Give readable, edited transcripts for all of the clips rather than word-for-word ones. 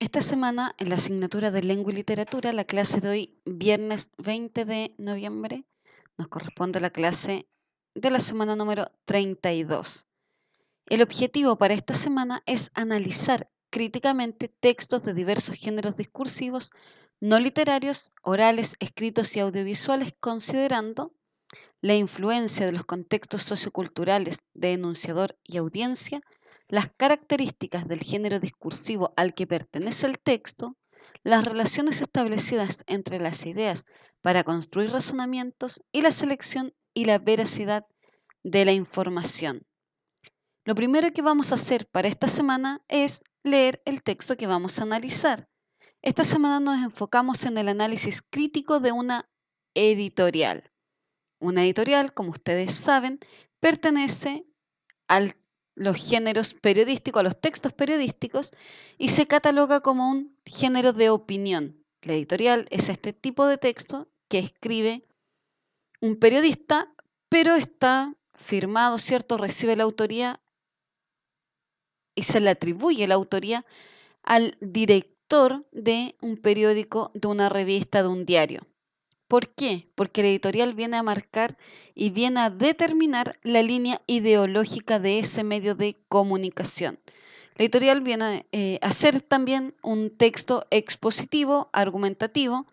Esta semana, en la asignatura de Lengua y Literatura, la clase de hoy, viernes 20 de noviembre, nos corresponde la clase de la semana número 32. El objetivo para esta semana es analizar críticamente textos de diversos géneros discursivos, no literarios, orales, escritos y audiovisuales, considerando la influencia de los contextos socioculturales de enunciador y audiencia, las características del género discursivo al que pertenece el texto, las relaciones establecidas entre las ideas para construir razonamientos y la selección y la veracidad de la información. Lo primero que vamos a hacer para esta semana es leer el texto que vamos a analizar. Esta semana nos enfocamos en el análisis crítico de una editorial. Una editorial, como ustedes saben, pertenece a los géneros periodísticos, a los textos periodísticos, y se cataloga como un género de opinión. La editorial es este tipo de texto que escribe un periodista, pero está firmado, ¿cierto? Recibe la autoría y se le atribuye la autoría al director de un periódico, de una revista, de un diario. ¿Por qué? Porque la editorial viene a marcar y viene a determinar la línea ideológica de ese medio de comunicación. La editorial viene a hacer también un texto expositivo, argumentativo,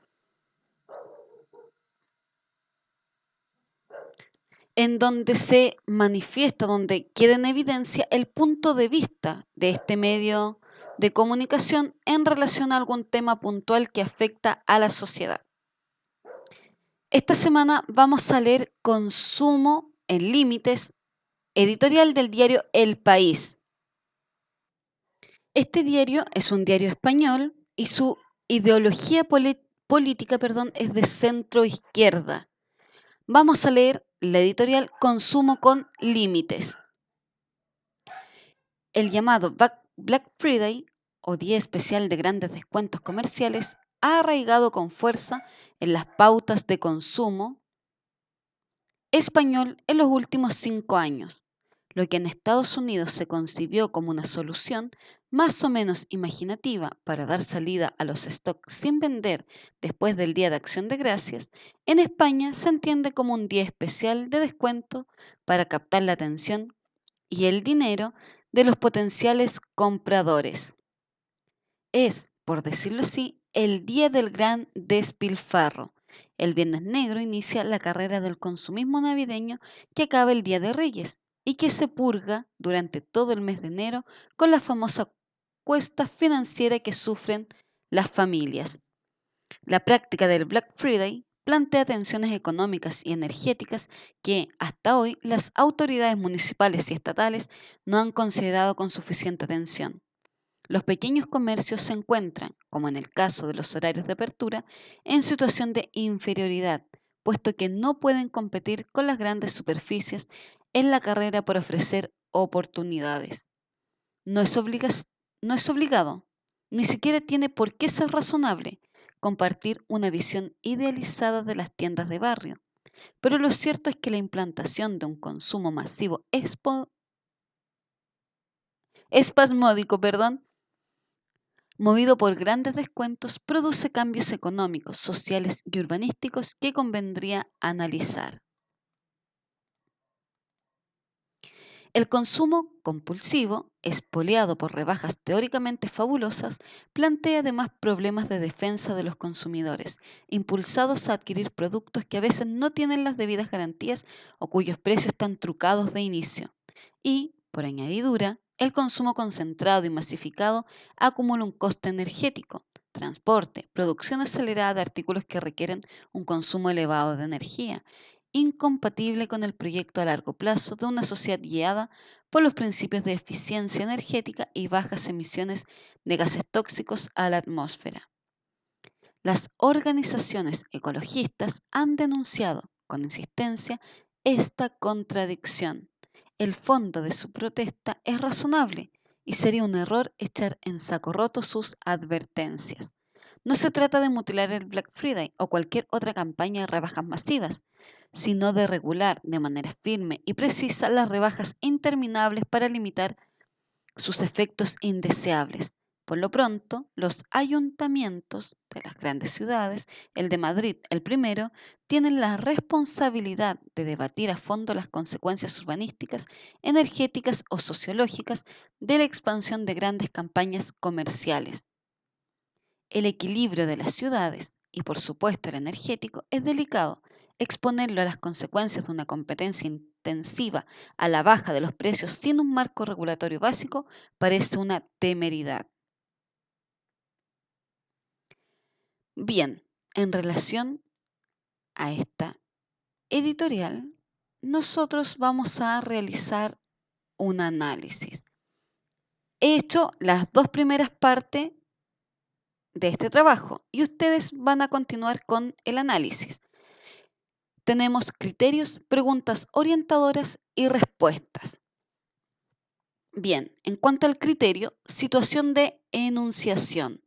en donde se manifiesta, donde queda en evidencia el punto de vista de este medio de comunicación en relación a algún tema puntual que afecta a la sociedad. Esta semana vamos a leer Consumo en Límites, editorial del diario El País. Este diario es un diario español y su ideología política, es de centro izquierda. Vamos a leer la editorial Consumo con Límites. El llamado Black Friday o Día Especial de Grandes Descuentos Comerciales ha arraigado con fuerza en las pautas de consumo español en los últimos 5 años. Lo que en Estados Unidos se concibió como una solución más o menos imaginativa para dar salida a los stocks sin vender después del Día de Acción de Gracias, en España se entiende como un día especial de descuento para captar la atención y el dinero de los potenciales compradores. Es, por decirlo así, el día del gran despilfarro. El Viernes Negro inicia la carrera del consumismo navideño que acaba el Día de Reyes y que se purga durante todo el mes de enero con la famosa cuesta financiera que sufren las familias. La práctica del Black Friday plantea tensiones económicas y energéticas que hasta hoy las autoridades municipales y estatales no han considerado con suficiente atención. Los pequeños comercios se encuentran, como en el caso de los horarios de apertura, en situación de inferioridad, puesto que no pueden competir con las grandes superficies en la carrera por ofrecer oportunidades. No es, no es obligado, ni siquiera tiene por qué ser razonable compartir una visión idealizada de las tiendas de barrio, pero lo cierto es que la implantación de un consumo masivo espasmódico, movido por grandes descuentos, produce cambios económicos, sociales y urbanísticos que convendría analizar. El consumo compulsivo, espoleado por rebajas teóricamente fabulosas, plantea además problemas de defensa de los consumidores, impulsados a adquirir productos que a veces no tienen las debidas garantías o cuyos precios están trucados de inicio. Y, por añadidura, el consumo concentrado y masificado acumula un coste energético, transporte, producción acelerada de artículos que requieren un consumo elevado de energía, incompatible con el proyecto a largo plazo de una sociedad guiada por los principios de eficiencia energética y bajas emisiones de gases tóxicos a la atmósfera. Las organizaciones ecologistas han denunciado con insistencia esta contradicción. El fondo de su protesta es razonable y sería un error echar en saco roto sus advertencias. No se trata de mutilar el Black Friday o cualquier otra campaña de rebajas masivas, sino de regular de manera firme y precisa las rebajas interminables para limitar sus efectos indeseables. Por lo pronto, los ayuntamientos de las grandes ciudades, el de Madrid el primero, tienen la responsabilidad de debatir a fondo las consecuencias urbanísticas, energéticas o sociológicas de la expansión de grandes campañas comerciales. El equilibrio de las ciudades y, por supuesto, el energético es delicado. Exponerlo a las consecuencias de una competencia intensiva a la baja de los precios sin un marco regulatorio básico parece una temeridad. Bien, en relación a esta editorial, nosotros vamos a realizar un análisis. He hecho las dos primeras partes de este trabajo y ustedes van a continuar con el análisis. Tenemos criterios, preguntas orientadoras y respuestas. Bien, en cuanto al criterio, situación de enunciación.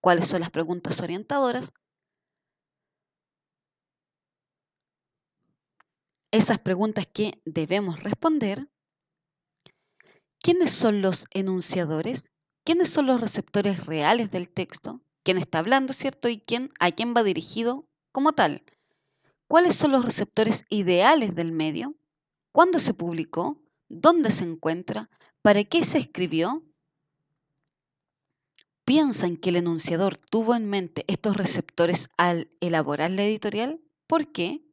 ¿Cuáles son las preguntas orientadoras? Esas preguntas que debemos responder. ¿Quiénes son los enunciadores? ¿Quiénes son los receptores reales del texto? ¿Quién está hablando, cierto? ¿Y a quién va dirigido como tal? ¿Cuáles son los receptores ideales del medio? ¿Cuándo se publicó? ¿Dónde se encuentra? ¿Para qué se escribió? ¿Piensan que el enunciador tuvo en mente estos receptores al elaborar la editorial? ¿Por qué?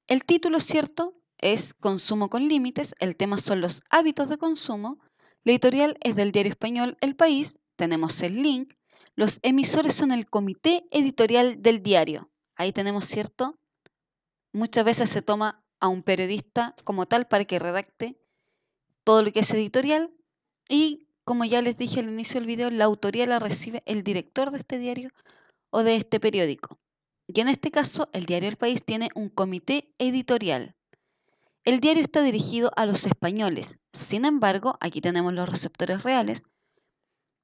El título, cierto, es Consumo con límites, el tema son los hábitos de consumo, la editorial es del diario español El País, tenemos el link, los emisores son el comité editorial del diario. Ahí tenemos, cierto, muchas veces se toma a un periodista como tal para que redacte todo lo que es editorial y, como ya les dije al inicio del video, la autoría la recibe el director de este diario o de este periódico. Y en este caso, el diario El País tiene un comité editorial. El diario está dirigido a los españoles. Sin embargo, aquí tenemos los receptores reales.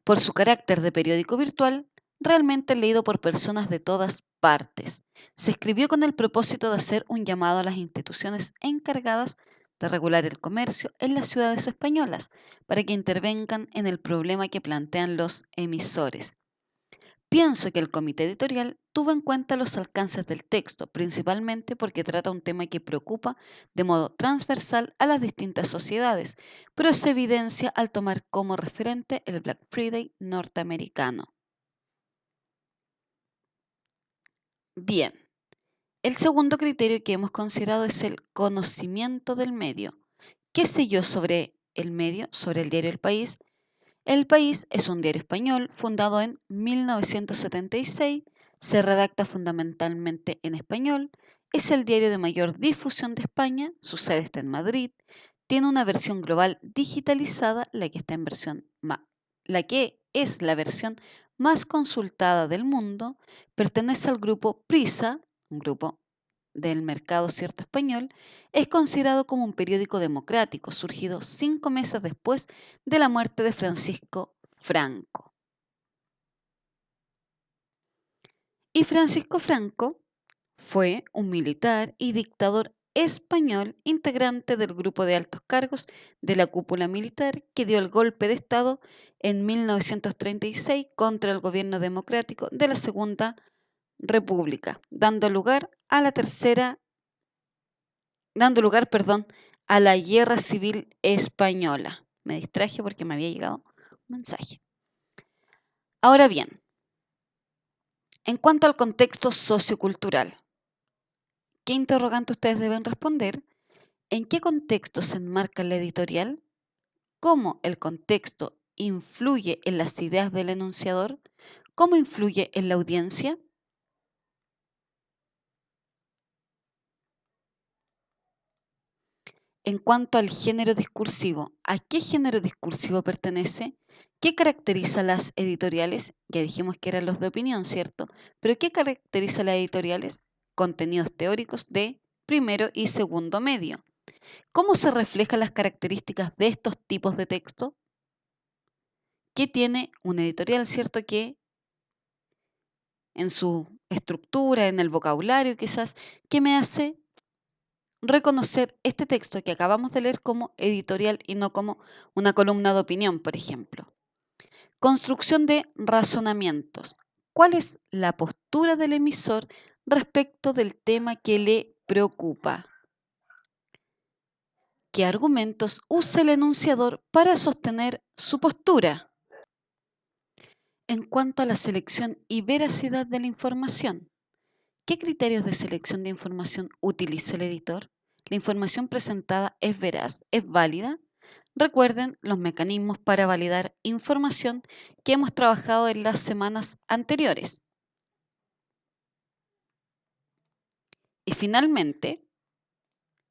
Por su carácter de periódico virtual, realmente leído por personas de todas partes. Se escribió con el propósito de hacer un llamado a las instituciones encargadas de regular el comercio en las ciudades españolas para que intervengan en el problema que plantean los emisores. Pienso que el comité editorial tuvo en cuenta los alcances del texto, principalmente porque trata un tema que preocupa de modo transversal a las distintas sociedades, pero se evidencia al tomar como referente el Black Friday norteamericano. Bien, el segundo criterio que hemos considerado es el conocimiento del medio. ¿Qué sé yo sobre el medio, sobre el diario El País? El País es un diario español fundado en 1976, se redacta fundamentalmente en español, es el diario de mayor difusión de España, su sede está en Madrid, tiene una versión global digitalizada, la que es la versión más consultada del mundo, pertenece al grupo Prisa, un grupo del mercado cierto español, es considerado como un periódico democrático, surgido 5 meses después de la muerte de Francisco Franco. Y Francisco Franco fue un militar y dictador español integrante del grupo de altos cargos de la cúpula militar que dio el golpe de Estado en 1936 contra el gobierno democrático de la Segunda República, dando lugar, a la Guerra Civil Española. Me distraje porque me había llegado un mensaje. Ahora bien, en cuanto al contexto sociocultural, ¿qué interrogante ustedes deben responder? ¿En qué contexto se enmarca la editorial? ¿Cómo el contexto influye en las ideas del enunciador? ¿Cómo influye en la audiencia? En cuanto al género discursivo, ¿a qué género discursivo pertenece? ¿Qué caracteriza las editoriales? Ya dijimos que eran los de opinión, ¿cierto? Pero ¿qué caracteriza las editoriales? Contenidos teóricos de primero y segundo medio. ¿Cómo se reflejan las características de estos tipos de texto? ¿Qué tiene una editorial, cierto? Que en su estructura, en el vocabulario quizás, que me hace reconocer este texto que acabamos de leer como editorial y no como una columna de opinión, por ejemplo. Construcción de razonamientos. ¿Cuál es la postura del emisor respecto del tema que le preocupa? ¿Qué argumentos usa el enunciador para sostener su postura? En cuanto a la selección y veracidad de la información, ¿qué criterios de selección de información utiliza el editor? ¿La información presentada es veraz? ¿Es válida? Recuerden los mecanismos para validar información que hemos trabajado en las semanas anteriores. Y finalmente,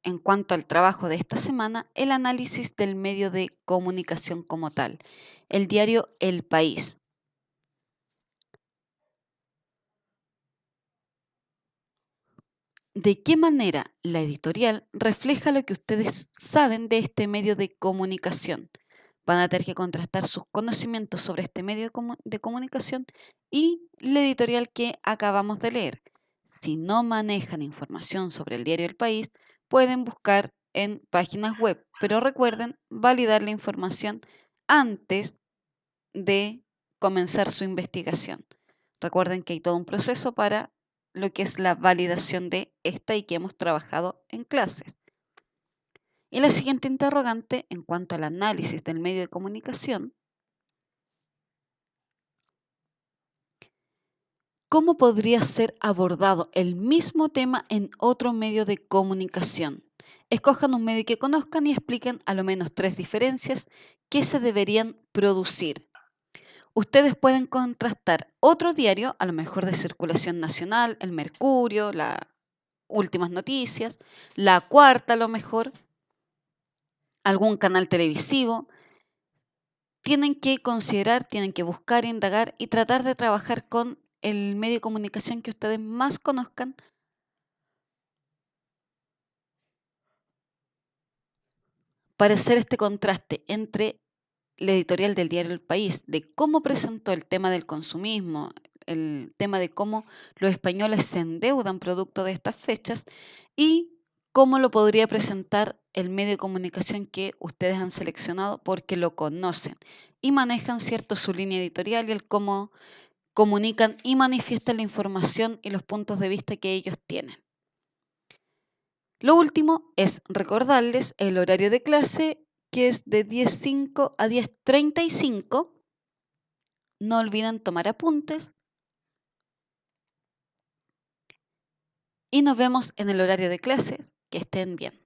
en cuanto al trabajo de esta semana, el análisis del medio de comunicación como tal, el diario El País. ¿De qué manera la editorial refleja lo que ustedes saben de este medio de comunicación? Van a tener que contrastar sus conocimientos sobre este medio de comunicación y la editorial que acabamos de leer. Si no manejan información sobre el diario El País, pueden buscar en páginas web, pero recuerden validar la información antes de comenzar su investigación. Recuerden que hay todo un proceso para lo que es la validación de esta y que hemos trabajado en clases. Y la siguiente interrogante, en cuanto al análisis del medio de comunicación, ¿cómo podría ser abordado el mismo tema en otro medio de comunicación? Escojan un medio que conozcan y expliquen a lo menos 3 diferencias que se deberían producir. Ustedes pueden contrastar otro diario, a lo mejor de circulación nacional, el Mercurio, las últimas noticias, La Cuarta a lo mejor, algún canal televisivo. Tienen que considerar, tienen que buscar, indagar y tratar de trabajar con el medio de comunicación que ustedes más conozcan para hacer este contraste entre la editorial del diario El País, de cómo presentó el tema del consumismo, el tema de cómo los españoles se endeudan producto de estas fechas y cómo lo podría presentar el medio de comunicación que ustedes han seleccionado porque lo conocen y manejan cierto su línea editorial y el cómo comunican y manifiestan la información y los puntos de vista que ellos tienen. Lo último es recordarles el horario de clase, que es de 10:05 a 10:35. No olviden tomar apuntes y nos vemos en el horario de clases. Que estén bien.